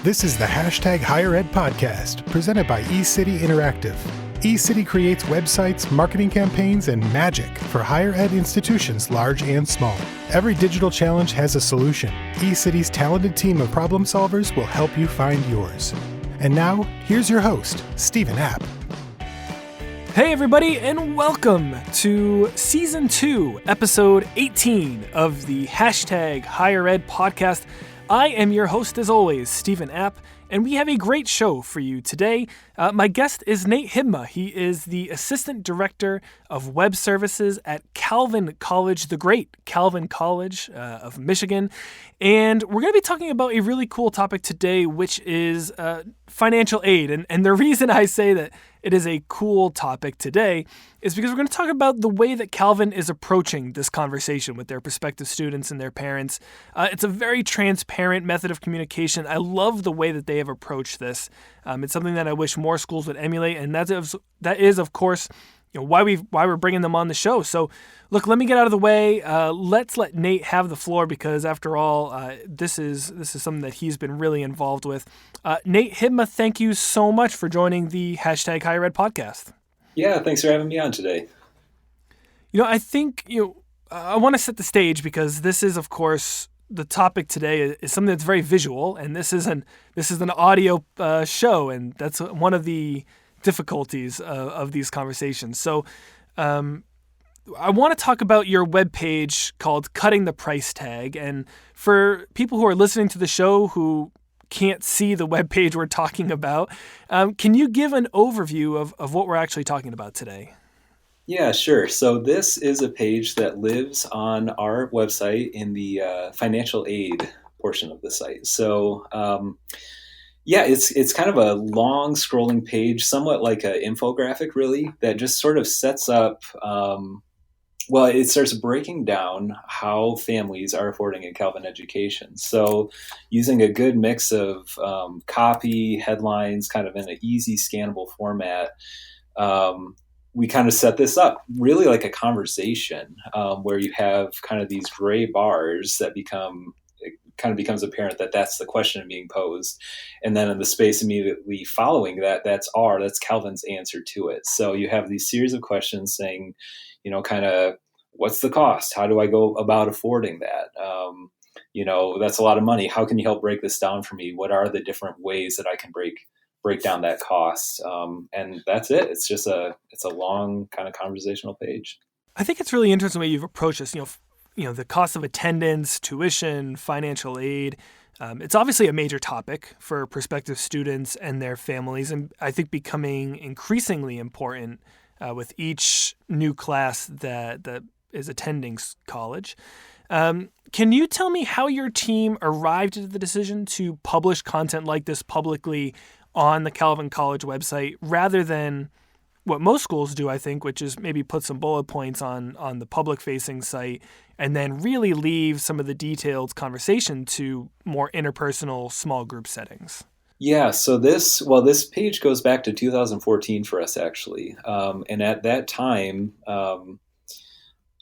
This is the Higher Ed podcast, presented by eCity Interactive. eCity creates websites, marketing campaigns, and magic for higher ed institutions large and small. Every digital challenge has a solution. eCity's talented team of problem solvers will help you find yours. And now, here's your host, Stephen App. Hey everybody, and welcome to Season 2, Episode 18 of the Higher Ed podcast. I am your host, as always, Stephen App, and we have a great show for you today. My guest is Nate Hibma. He is the Assistant Director of Web Services at Calvin College, the great Calvin College of Michigan. And we're going to be talking about a really cool topic today, which is financial aid. And the reason I say that it is a cool topic today is because we're going to talk about the way that Calvin is approaching this conversation with their prospective students and their parents. It's a very transparent method of communication. I love the way that they have approached this. It's something that I wish more schools would emulate, and that is, of course, why we're bringing them on the show. So, look, let me get out of the way. Let's let Nate have the floor because, after all, this is something that he's been really involved with. Nate Hibma, thank you so much for joining the Higher Ed podcast. Yeah, thanks for having me on today. I think I want to set the stage because this is, of course, the topic today is something that's very visual, and this is an audio show, and that's one of the difficulties of these conversations. So I want to talk about your webpage called Cutting the Price Tag. And for people who are listening to the show who can't see the webpage we're talking about, can you give an overview of what we're actually talking about today? Yeah, sure. So this is a page that lives on our website in the financial aid portion of the site. So it's kind of a long scrolling page, somewhat like an infographic, really, that just sort of sets up, it starts breaking down how families are affording a Calvin education. So using a good mix of copy, headlines, kind of in an easy scannable format, we kind of set this up really like a conversation where you have kind of these gray bars that becomes apparent that that's the question being posed. And then in the space immediately following that, that's Calvin's answer to it. So you have these series of questions saying, kind of, what's the cost? How do I go about affording that? That's a lot of money. How can you help break this down for me? What are the different ways that I can break down that cost? And that's it. It's just it's a long kind of conversational page. I think it's really interesting the way you've approached this. The cost of attendance, tuition, financial aid. It's obviously a major topic for prospective students and their families, and I think becoming increasingly important with each new class that is attending college. Can you tell me how your team arrived at the decision to publish content like this publicly on the Calvin College website rather than what most schools do, I think, which is maybe put some bullet points on the public-facing site and then really leave some of the detailed conversation to more interpersonal small group settings? Yeah, so this page goes back to 2014 for us, actually. And at that time,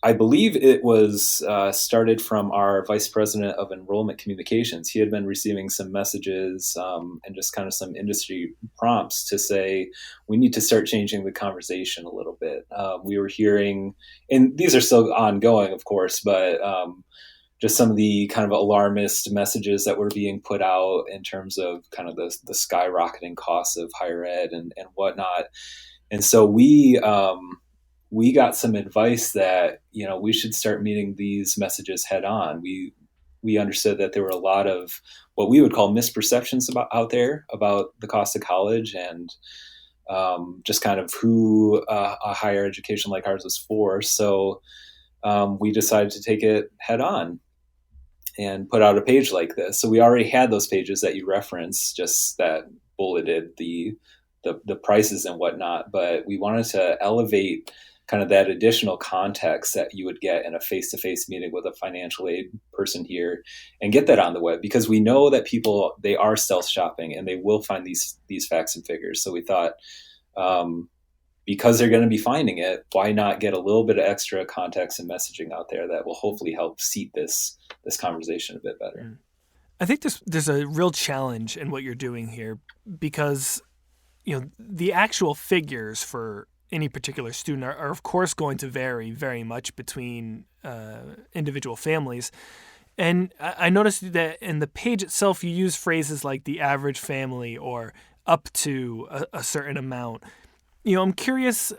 I believe it was started from our Vice President of Enrollment Communications. He had been receiving some messages and just kind of some industry prompts to say, we need to start changing the conversation a little bit. We were hearing, and these are still ongoing, of course, but just some of the kind of alarmist messages that were being put out in terms of kind of the skyrocketing costs of higher ed and whatnot. And so we got some advice that, we should start meeting these messages head on. We understood that there were a lot of what we would call misperceptions out there about the cost of college and just kind of who a higher education like ours was for. So we decided to take it head on and put out a page like this. So we already had those pages that you referenced, just that bulleted the prices and whatnot, but we wanted to elevate kind of that additional context that you would get in a face-to-face meeting with a financial aid person here and get that on the web, because we know that people, they are stealth shopping and they will find these facts and figures. So we thought, because they're going to be finding it, why not get a little bit of extra context and messaging out there that will hopefully help seat this conversation a bit better. I think there's a real challenge in what you're doing here because, the actual figures for any particular student are of course going to vary very much between individual families. And I noticed that in the page itself, you use phrases like the average family or up to a certain amount. I'm curious,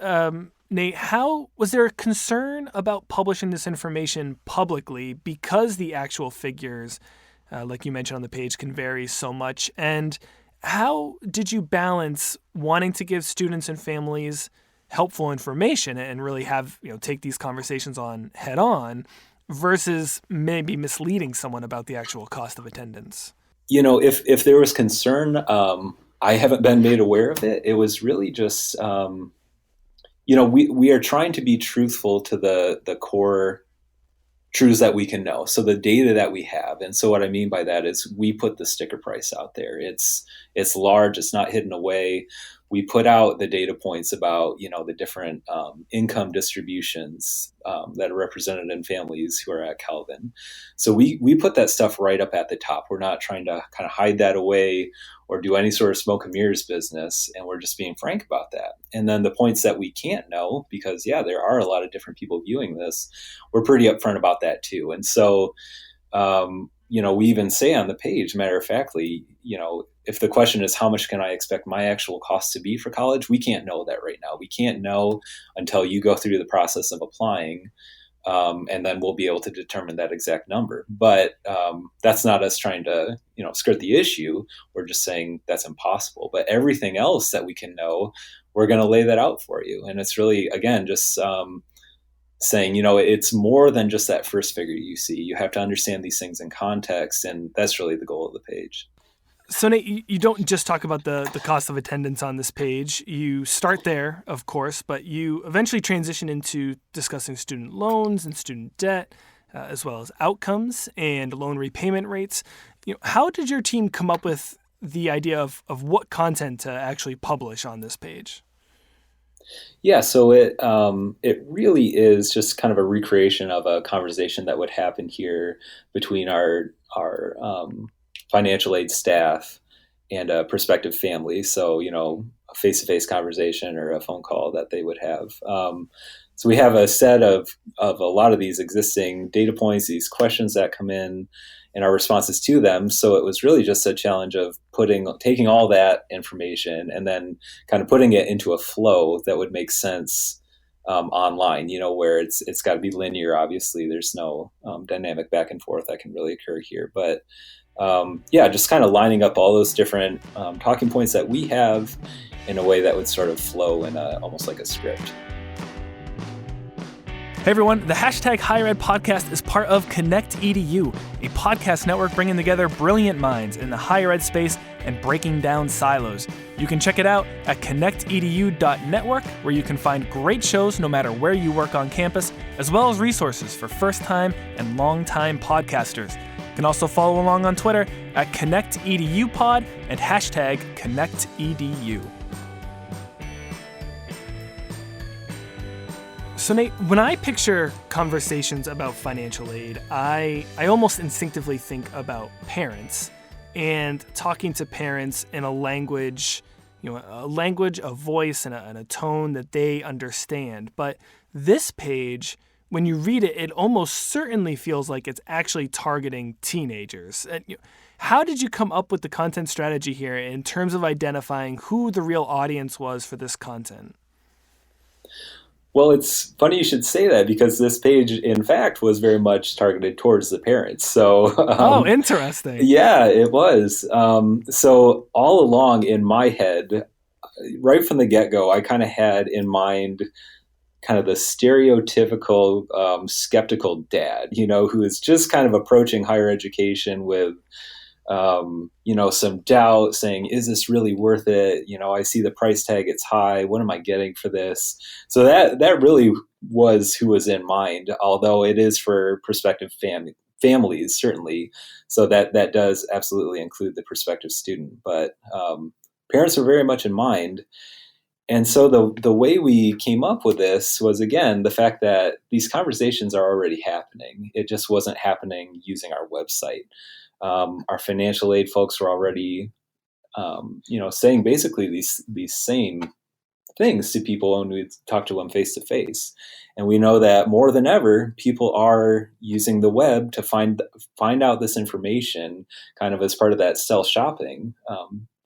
Nate, how was there a concern about publishing this information publicly because the actual figures, like you mentioned on the page, can vary so much? And how did you balance wanting to give students and families helpful information and really have, take these conversations on head on versus maybe misleading someone about the actual cost of attendance? If there was concern, I haven't been made aware of it. It was really just, we are trying to be truthful to the core truths that we can know. So the data that we have. And so what I mean by that is we put the sticker price out there. It's large. It's not hidden away. We put out the data points about, the different income distributions that are represented in families who are at Calvin. So we put that stuff right up at the top. We're not trying to kind of hide that away or do any sort of smoke and mirrors business. And we're just being frank about that. And then the points that we can't know, because there are a lot of different people viewing this, we're pretty upfront about that too. And so, we even say on the page, matter of factly, if the question is how much can I expect my actual cost to be for college, we can't know that right now. We can't know until you go through the process of applying. And then we'll be able to determine that exact number. But that's not us trying to, skirt the issue. We're just saying that's impossible. But everything else that we can know, we're going to lay that out for you. And it's really, again, just saying, it's more than just that first figure you see. You have to understand these things in context. And that's really the goal of the page. So Nate, you don't just talk about the cost of attendance on this page. You start there, of course, but you eventually transition into discussing student loans and student debt, as well as outcomes and loan repayment rates. How did your team come up with the idea of what content to actually publish on this page? Yeah, so it really is just kind of a recreation of a conversation that would happen here between our financial aid staff and a prospective family. So, a face-to-face conversation or a phone call that they would have. So we have a set of a lot of these existing data points, these questions that come in and our responses to them. So it was really just a challenge of taking all that information and then kind of putting it into a flow that would make sense online, where it's got to be linear. Obviously, there's no dynamic back and forth that can really occur here. But just kind of lining up all those different talking points that we have in a way that would sort of flow in almost like a script. Hey everyone, the Higher Ed podcast is part of Connect EDU, a podcast network bringing together brilliant minds in the higher ed space and breaking down silos. You can check it out at connectedu.network, where you can find great shows no matter where you work on campus, as well as resources for first-time and long-time podcasters. You can also follow along on Twitter at ConnectEDUPod and #ConnectEDU. So Nate, when I picture conversations about financial aid, I almost instinctively think about parents and talking to parents in a language, a voice and a tone that they understand. But this page, when you read it, it almost certainly feels like it's actually targeting teenagers. And, how did you come up with the content strategy here in terms of identifying who the real audience was for this content? Well, it's funny you should say that because this page, in fact, was very much targeted towards the parents. So, interesting. Yeah, it was. So all along in my head, right from the get-go, I kind of had in mind kind of the stereotypical skeptical dad, who is just kind of approaching higher education with some doubt, saying, is this really worth it? I see the price tag, it's high. What am I getting for this? So that really was who was in mind, although it is for prospective families, certainly. So that does absolutely include the prospective student, but parents were very much in mind. And so the way we came up with this was, again, the fact that these conversations are already happening. It just wasn't happening using our website. Our financial aid folks were already, saying basically these same things to people when we talk to them face to face. And we know that more than ever, people are using the web to find out this information kind of as part of that stealth shopping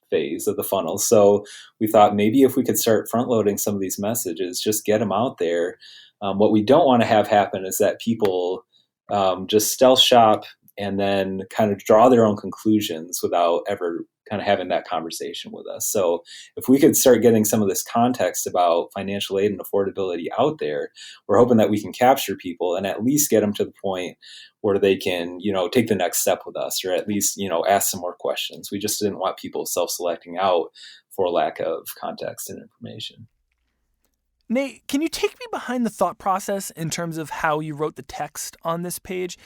phase of the funnel. So we thought maybe if we could start front loading some of these messages, just get them out there. What we don't want to have happen is that people just stealth shop and then kind of draw their own conclusions without ever kind of having that conversation with us. So if we could start getting some of this context about financial aid and affordability out there, we're hoping that we can capture people and at least get them to the point where they can, take the next step with us, or at least, ask some more questions. We just didn't want people self-selecting out for lack of context and information. Nate, can you take me behind the thought process in terms of how you wrote the text on this page?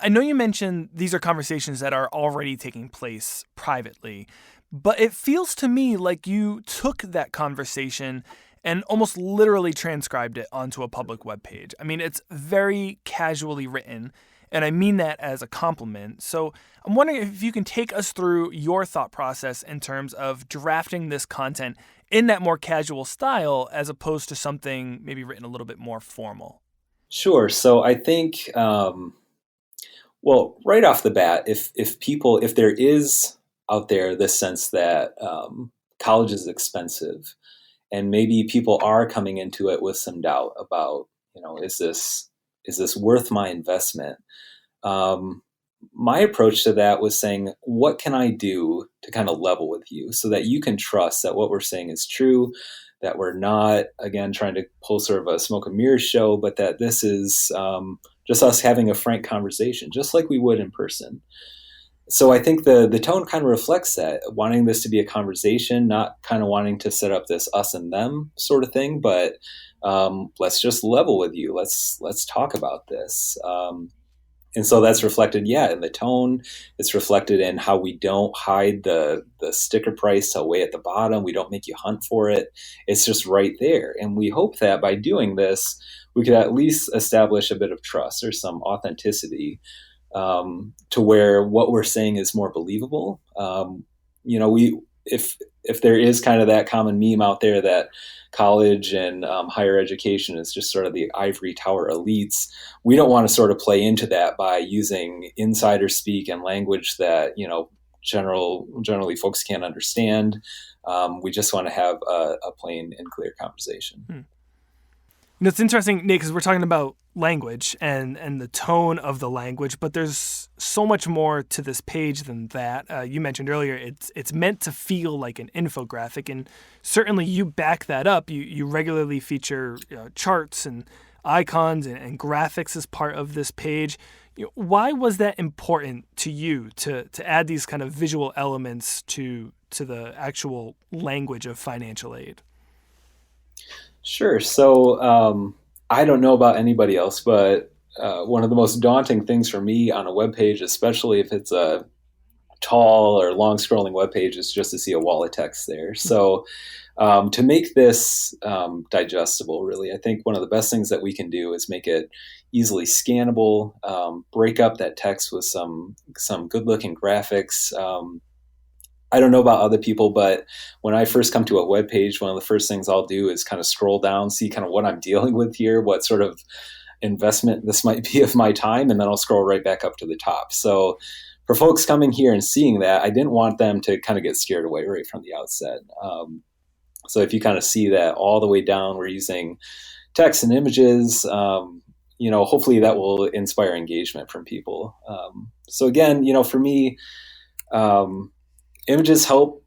I know you mentioned these are conversations that are already taking place privately, but it feels to me like you took that conversation and almost literally transcribed it onto a public webpage. I mean, it's very casually written, and I mean that as a compliment. So I'm wondering if you can take us through your thought process in terms of drafting this content in that more casual style as opposed to something maybe written a little bit more formal. Sure. So I think, well, right off the bat, if there is out there this sense that college is expensive, and maybe people are coming into it with some doubt about, is this worth my investment? My approach to that was saying, what can I do to kind of level with you so that you can trust that what we're saying is true, that we're not, again, trying to pull sort of a smoke and mirrors show, but that this is just us having a frank conversation, just like we would in person. So I think the tone kind of reflects that, wanting this to be a conversation, not kind of wanting to set up this us and them sort of thing, but let's just level with you. Let's talk about this. And so that's reflected, in the tone. It's reflected in how we don't hide the sticker price way at the bottom. We don't make you hunt for it. It's just right there. And we hope that by doing this, we could at least establish a bit of trust or some authenticity to where what we're saying is more believable. If there is kind of that common meme out there that college and higher education is just sort of the ivory tower elites, we don't want to sort of play into that by using insider speak and language that, generally folks can't understand. We just want to have a plain and clear conversation. It's interesting, Nate, because we're talking about language and the tone of the language, but there's so much more to this page than that. You mentioned earlier, it's meant to feel like an infographic, and certainly you back that up. You regularly feature charts and icons and graphics as part of this page. Why was that important to you to add these kind of visual elements to the actual language of financial aid? Sure. So I don't know about anybody else, but one of the most daunting things for me on a web page, especially if it's a tall or long scrolling web page, is just to see a wall of text there. So to make this digestible, really, I think one of the best things that we can do is make it easily scannable, break up that text with some good looking graphics. I don't know about other people, but when I first come to a web page, one of the first things I'll do is kind of scroll down, see kind of what I'm dealing with here, what sort of investment this might be of my time, and then I'll scroll right back up to the top. So for folks coming here and seeing that, I didn't want them to kind of get scared away right from the outset. So if you kind of see that all the way down, we're using text and images, hopefully that will inspire engagement from people. So again, for me, images help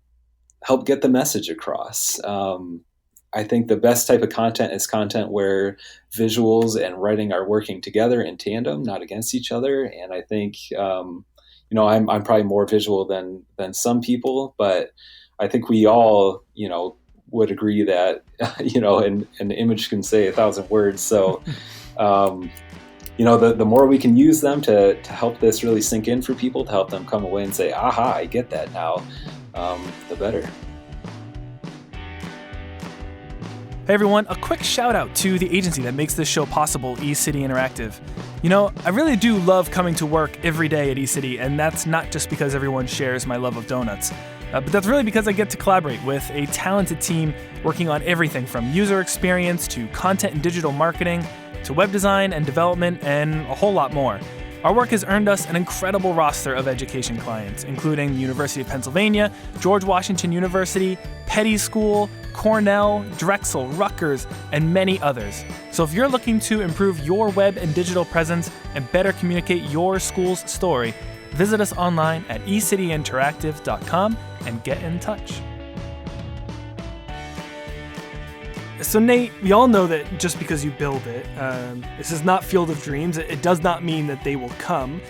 get the message across. I think the best type of content is content where visuals and writing are working together in tandem, not against each other. And I think, I'm probably more visual than some people, but I think we all, would agree that, an image can say 1,000 words. So, the more we can use them to help this really sink in for people, to help them come away and say, aha, I get that now, the better. Hey everyone, a quick shout out to the agency that makes this show possible, eCity Interactive. I really do love coming to work every day at eCity, and that's not just because everyone shares my love of donuts. But that's really because I get to collaborate with a talented team working on everything from user experience to content and digital marketing to web design and development and a whole lot more. Our work has earned us an incredible roster of education clients, including the University of Pennsylvania, George Washington University, Petty School, Cornell, Drexel, Rutgers, and many others. So if you're looking to improve your web and digital presence and better communicate your school's story, visit us online at ecityinteractive.com and get in touch. So Nate, we all know that just because you build it, this is not Field of Dreams. It does not mean that they will come.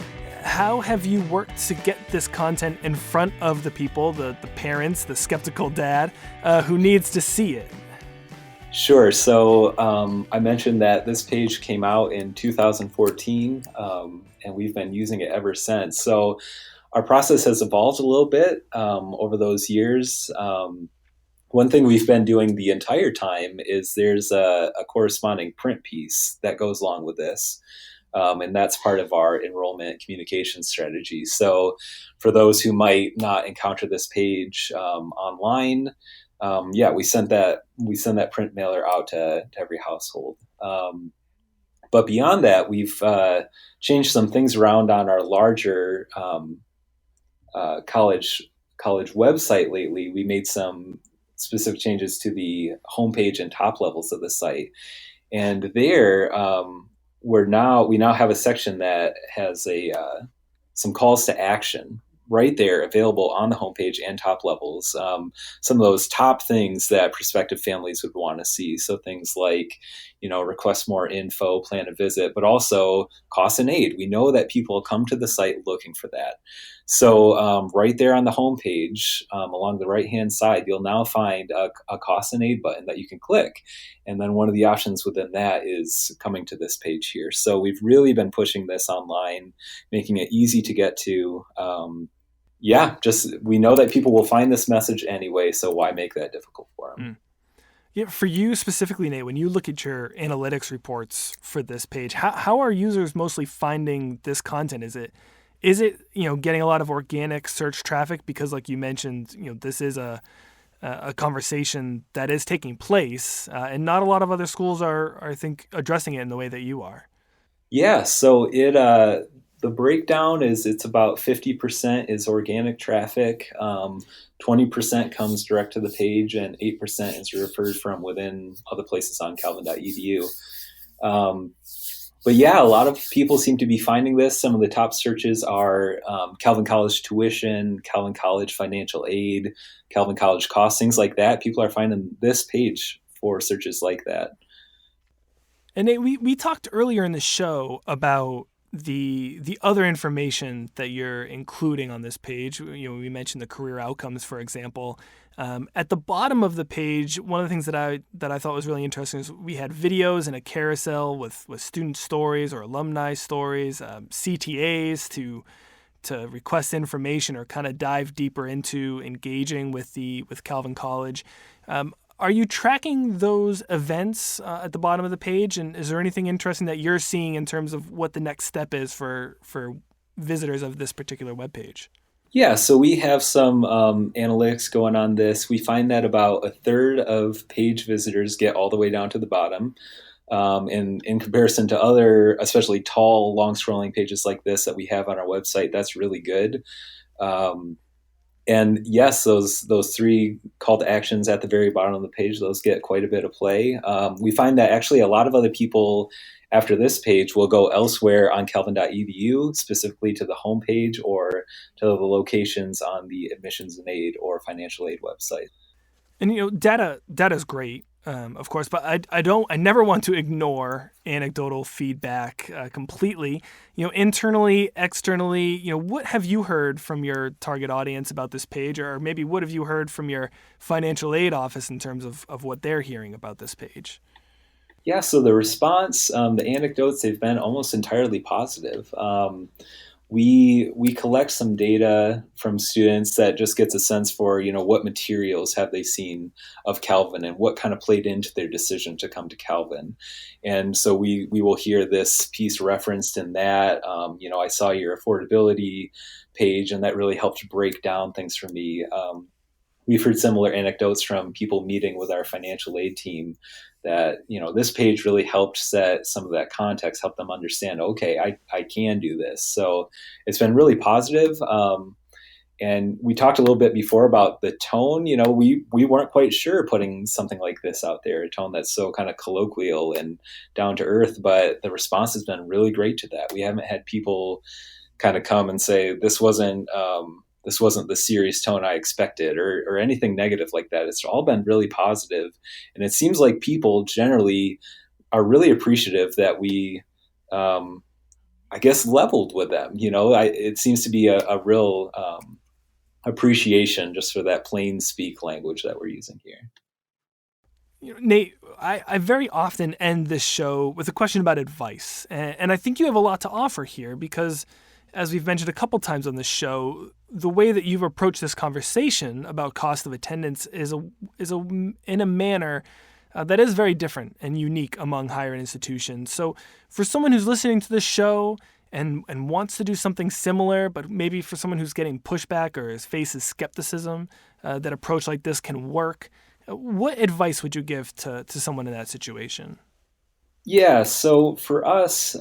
How have you worked to get this content in front of the people, the parents, the skeptical dad, who needs to see it? Sure. So I mentioned that this page came out in 2014, and we've been using it ever since. So our process has evolved a little bit over those years. One thing we've been doing the entire time is there's a corresponding print piece that goes along with this. And that's part of our enrollment communication strategy. So for those who might not encounter this page online, we sent that print mailer out to every household. But beyond that, we've changed some things around on our larger college website lately. We made some specific changes to the homepage and top levels of the site, and there we now have a section that has some calls to action right there available on the homepage and top levels. Some of those top things that prospective families would want to see. So things like, request more info, plan a visit, but also cost and aid. We know that people come to the site looking for that. So right there on the homepage, along the right-hand side, you'll now find a cost and aid button that you can click. And then one of the options within that is coming to this page here. So we've really been pushing this online, making it easy to get to. We know that people will find this message anyway, so why make that difficult for them? Yeah, for you specifically, Nate, when you look at your analytics reports for this page, how are users mostly finding this content? Is it getting a lot of organic search traffic because, like you mentioned, this is a conversation that is taking place, and not a lot of other schools are, I think, addressing it in the way that you are. Yeah, so the breakdown is it's about 50% is organic traffic, 20% comes direct to the page, and 8% is referred from within other places on calvin.edu. But yeah, a lot of people seem to be finding this. Some of the top searches are Calvin College tuition, Calvin College financial aid, Calvin College costs, things like that. People are finding this page for searches like that. And Nate, we talked earlier in the show about the other information that you're including on this page. We mentioned the career outcomes, for example. At the bottom of the page, one of the things that I thought was really interesting is we had videos and a carousel with student stories or alumni stories, CTAs to request information or kind of dive deeper into engaging with Calvin College. Are you tracking those events at the bottom of the page? And is there anything interesting that you're seeing in terms of what the next step is for visitors of this particular webpage? Yeah, so we have some analytics going on this. We find that about a third of page visitors get all the way down to the bottom. In comparison to other, especially tall, long scrolling pages like this that we have on our website, that's really good. And yes, those three call to actions at the very bottom of the page, those get quite a bit of play. We find that actually a lot of other people after this page will go elsewhere on calvin.edu, specifically to the homepage or to the locations on the admissions and aid or financial aid website. And data is great, of course, but I never want to ignore anecdotal feedback completely. Internally, externally, what have you heard from your target audience about this page, or maybe what have you heard from your financial aid office in terms of what they're hearing about this page? Yeah, so the response, the anecdotes, they've been almost entirely positive. we collect some data from students that just gets a sense for, what materials have they seen of Calvin and what kind of played into their decision to come to Calvin. And so we will hear this piece referenced in that. I saw your affordability page, and that really helped break down things for me. We've heard similar anecdotes from people meeting with our financial aid team that, this page really helped set some of that context, help them understand, okay, I can do this. So it's been really positive. And we talked a little bit before about the tone. We weren't quite sure putting something like this out there, a tone that's so kind of colloquial and down to earth, but the response has been really great to that. We haven't had people kind of come and say, this wasn't the serious tone I expected, or anything negative like that. It's all been really positive. And it seems like people generally are really appreciative that we, I guess, leveled with them. It seems to be a real appreciation just for that plain speak language that we're using here. Nate, I very often end this show with a question about advice. And I think you have a lot to offer here because, as we've mentioned a couple times on this show, the way that you've approached this conversation about cost of attendance is in a manner that is very different and unique among higher ed institutions. So for someone who's listening to this show and wants to do something similar, but maybe for someone who's getting pushback or faces skepticism, that approach like this can work, what advice would you give to someone in that situation? Yeah, so for us,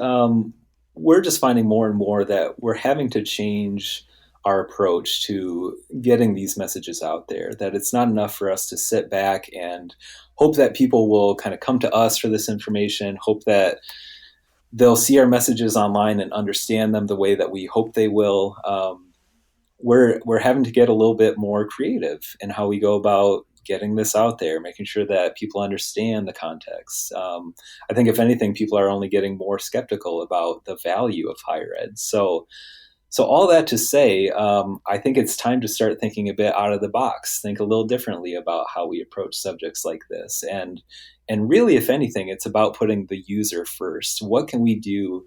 we're just finding more and more that we're having to change our approach to getting these messages out there, that it's not enough for us to sit back and hope that people will kind of come to us for this information, hope that they'll see our messages online and understand them the way that we hope they will. We're having to get a little bit more creative in how we go about getting this out there, making sure that people understand the context. I think if anything, people are only getting more skeptical about the value of higher ed. So all that to say, I think it's time to start thinking a bit out of the box, think a little differently about how we approach subjects like this. And really, if anything, it's about putting the user first. What can we do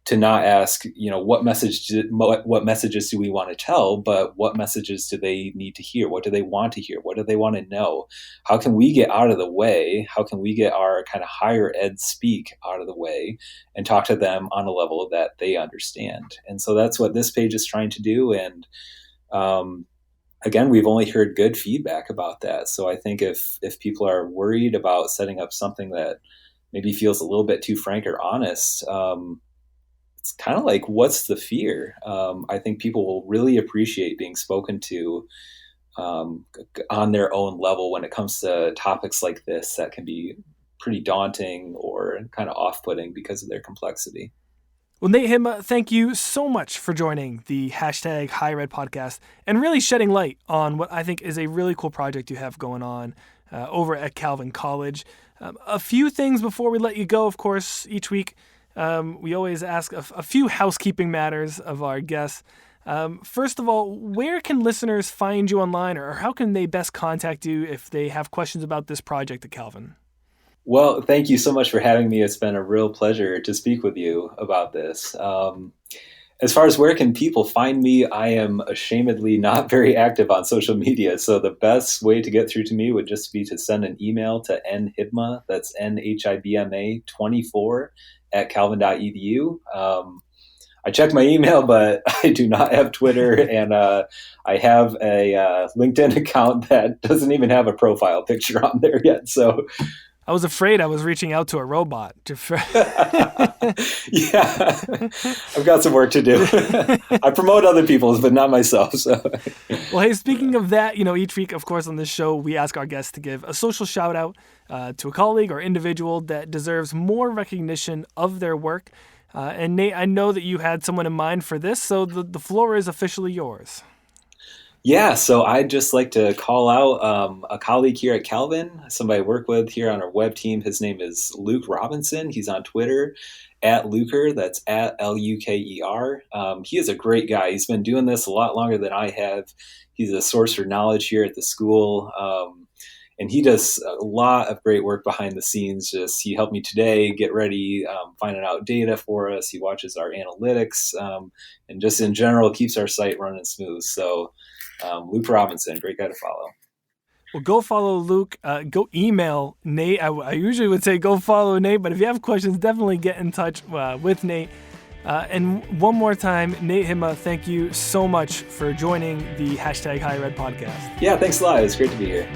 to not ask, what messages do we want to tell, but what messages do they need to hear? What do they want to hear? What do they want to know? How can we get out of the way? How can we get our kind of higher ed speak out of the way and talk to them on a level that they understand? And so that's what this page is trying to do. And again, we've only heard good feedback about that. So I think if people are worried about setting up something that maybe feels a little bit too frank or honest, it's kind of like, what's the fear? I think people will really appreciate being spoken to on their own level when it comes to topics like this that can be pretty daunting or kind of off-putting because of their complexity. Well, Nate Hibma, thank you so much for joining the hashtag Higher Ed podcast and really shedding light on what I think is a really cool project you have going on over at Calvin College. A few things before we let you go. Of course, each week we always ask a few housekeeping matters of our guests. First of all, where can listeners find you online, or how can they best contact you if they have questions about this project at Calvin? Well, thank you so much for having me. It's been a real pleasure to speak with you about this. As far as where can people find me, I am ashamedly not very active on social media. So the best way to get through to me would just be to send an email to nhibma, that's NHIBMA 24 at calvin.edu. I check my email, but I do not have Twitter, and I have a LinkedIn account that doesn't even have a profile picture on there yet. So I was afraid I was reaching out to a robot. Yeah, I've got some work to do. I promote other people's, but not myself. So. Well, hey, speaking of that, each week, of course, on this show, we ask our guests to give a social shout out to a colleague or individual that deserves more recognition of their work. And Nate, I know that you had someone in mind for this, so the floor is officially yours. Yeah, so I'd just like to call out a colleague here at Calvin, somebody I work with here on our web team. His name is Luke Robinson. He's on Twitter at Luker, that's at Luker. He is a great guy. He's been doing this a lot longer than I have. He's a source for knowledge here at the school. And he does a lot of great work behind the scenes. Just he helped me today get ready, finding out data for us. He watches our analytics, and just in general keeps our site running smooth. So Luke Robinson, great guy to follow. Well, go follow Luke. Go email Nate. I usually would say go follow Nate, but if you have questions, definitely get in touch with Nate. And one more time, Nate Hibma, thank you so much for joining the #HireEd podcast. Yeah, thanks a lot. It's great to be here.